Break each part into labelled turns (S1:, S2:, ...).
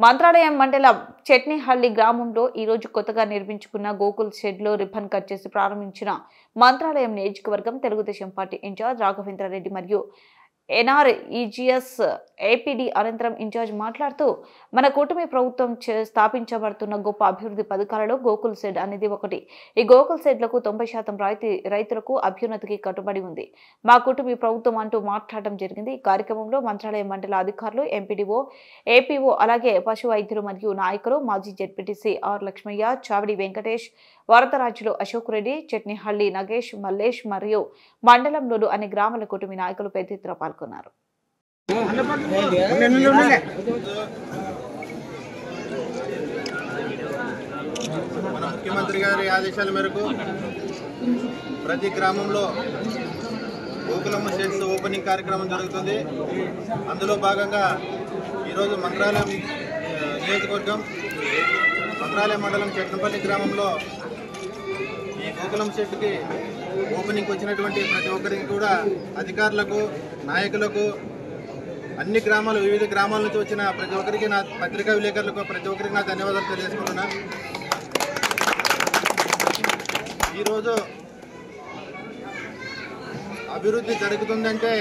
S1: మంత్రాలయం మండలం చట్నీహళ్లి గ్రామంలో ఈ రోజు కొత్తగా నిర్మించుకున్న గోకుల్ షెడ్ లో రిబ్బన్ కట్ చేసి ప్రారంభించిన మంత్రాలయం నియోజకవర్గం తెలుగుదేశం పార్టీ ఇన్ఛార్జ్ రాఘవేంద్రారెడ్డి మరియు ఎన్ఆర్ఈజీఎస్ ఏపీడీ అనంతరం ఇన్ఛార్జ్ మాట్లాడుతూ మన కూటమి ప్రభుత్వం స్థాపించబడుతున్న గొప్ప అభివృద్ధి పథకాలలో గోకుల్ షెడ్ అనేది ఒకటి. ఈ గోకుల్ షెడ్లకు 90% రైతులకు అభ్యున్నతికి కట్టుబడి ఉంది. మా కూటమి ప్రభుత్వం అంటూ మాట్లాడడం జరిగింది. ఈ కార్యక్రమంలో మంత్రాలయం మండల అధికారులు, ఎంపీడీఓ, ఏపీఓ, అలాగే పశు వైద్యులు మరియు నాయకులు, మాజీ జెడ్పీటీసీ ఆర్ లక్ష్మయ్య, చావిడి వెంకటేష్, వరదరాజులు అశోక్ రెడ్డి, చట్నీహళ్లి నగేష్, మల్లేష్ మరియు మండలంలోని అన్ని గ్రామాల కూటమి నాయకులు పెద్ద ఎత్తున పాల్గొన్నారు.
S2: మన ముఖ్యమంత్రి గారి ఆదేశాల మేరకు ప్రతి గ్రామంలో గోకులమ్మ షెడ్స్ ఓపెనింగ్ కార్యక్రమం జరుగుతుంది. అందులో భాగంగా ఈరోజు మంత్రాలయం నియోజకవర్గం మంత్రాలయం మండలం చట్నపల్లి గ్రామంలో ఈ గోకులమ్మ షెడ్కి ఓపెనింగ్ వచ్చినటువంటి ప్రతి ఒక్కరికి కూడా అధికారులకు, నాయకులకు, అన్ని గ్రామాలు, వివిధ గ్రామాల నుంచి వచ్చిన ప్రతి ఒక్కరికి, నా పత్రికా విలేకరులకు ప్రతి ఒక్కరికి నా ధన్యవాదాలు తెలియజేసుకుంటున్నా. ఈరోజు అభివృద్ధి జరుగుతుందంటే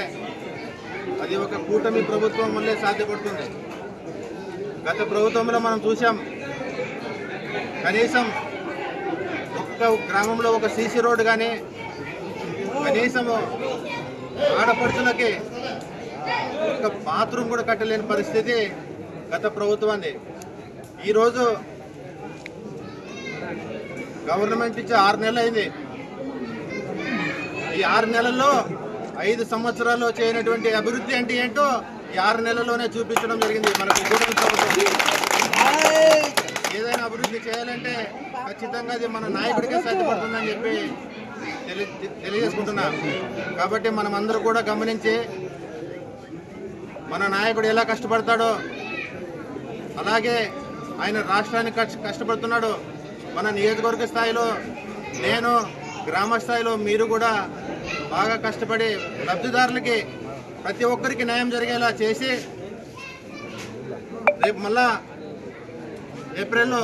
S2: అది ఒక కూటమి ప్రభుత్వం వల్లే సాధ్యపడుతుంది. గత ప్రభుత్వంలో మనం చూసాం, కనీసం ఒక్క గ్రామంలో ఒక సీసీ రోడ్డు కానీ, కనీసం ఆడపడుచులకి ఒక బాత్రూమ్ కూడా కట్టలేని పరిస్థితి గత ప్రభుత్వాన్ని. ఈరోజు గవర్నమెంట్ ఇచ్చే 6 నెలలు అయింది. ఈ 6 నెలల్లో 5 సంవత్సరాల్లో చేయనటువంటి అభివృద్ధి అంటే ఏంటో ఈ 6 నెలల్లోనే చూపించడం జరిగింది. మనకు కూటమి ప్రభుత్వం ఏదైనా అభివృద్ధి చేయాలంటే ఖచ్చితంగా అది మన నాయకుడికే సాధ్యపడుతుందని చెప్పి తెలియజేసుకుంటున్నా. కాబట్టి మనం అందరూ కూడా గమనించి మన నాయకుడు ఎలా కష్టపడతాడో అలాగే ఆయన రాష్ట్రానికి కష్టపడుతున్నాడు. మన నియోజకవర్గ స్థాయిలో నేను, గ్రామ స్థాయిలో మీరు కూడా బాగా కష్టపడి లబ్ధిదారులకి ప్రతి ఒక్కరికి న్యాయం జరిగేలా చేసి రేపు మళ్ళా ఏప్రిల్లో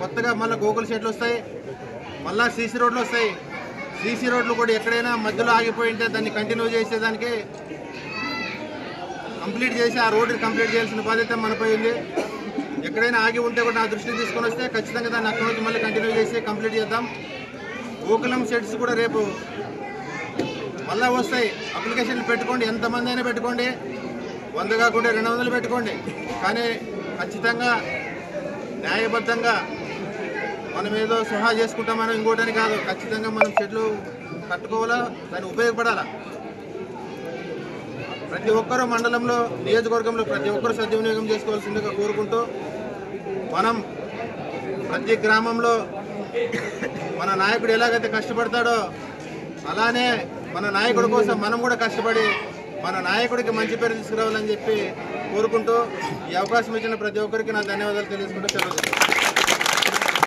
S2: కొత్తగా మళ్ళీ గోకుల్ షెడ్లు వస్తాయి, మళ్ళీ సీసీ రోడ్లు వస్తాయి. సీసీ రోడ్లు కూడా ఎక్కడైనా మధ్యలో ఆగిపోయి ఉంటే దాన్ని కంటిన్యూ చేసేదానికి కంప్లీట్ చేసి ఆ రోడ్డుని కంప్లీట్ చేయాల్సిన బాధ్యత మనపై ఉంది. ఎక్కడైనా ఆగి ఉంటే కూడా నా దృష్టికి తీసుకొని వస్తే ఖచ్చితంగా దాన్ని అక్కడి నుంచి మళ్ళీ కంటిన్యూ చేసి కంప్లీట్ చేద్దాం. గోకులం షెడ్స్ కూడా రేపు మళ్ళీ వస్తాయి. అప్లికేషన్లు పెట్టుకోండి, ఎంతమంది అయినా పెట్టుకోండి, 100 కాకుండా 200 పెట్టుకోండి. కానీ ఖచ్చితంగా న్యాయబద్ధంగా మనం ఏదో సహా చేసుకుంటామని ఇంకోటని కాదు, ఖచ్చితంగా మనం షెడ్లు కట్టుకోవాలా, దాన్ని ఉపయోగపడాలా. ప్రతి ఒక్కరూ మండలంలో, నియోజకవర్గంలో ప్రతి ఒక్కరూ సద్వినియోగం చేసుకోవాల్సిందిగా కోరుకుంటూ, మనం ప్రతి గ్రామంలో మన నాయకుడు ఎలాగైతే కష్టపడతాడో అలానే మన నాయకుడి కోసం మనం కూడా కష్టపడి మన నాయకుడికి మంచి పేరు తీసుకురావాలని చెప్పి కోరుకుంటూ ఈ అవకాశం ఇచ్చిన ప్రతి ఒక్కరికి నా ధన్యవాదాలు తెలియజేసుకుంటూ సెలవు.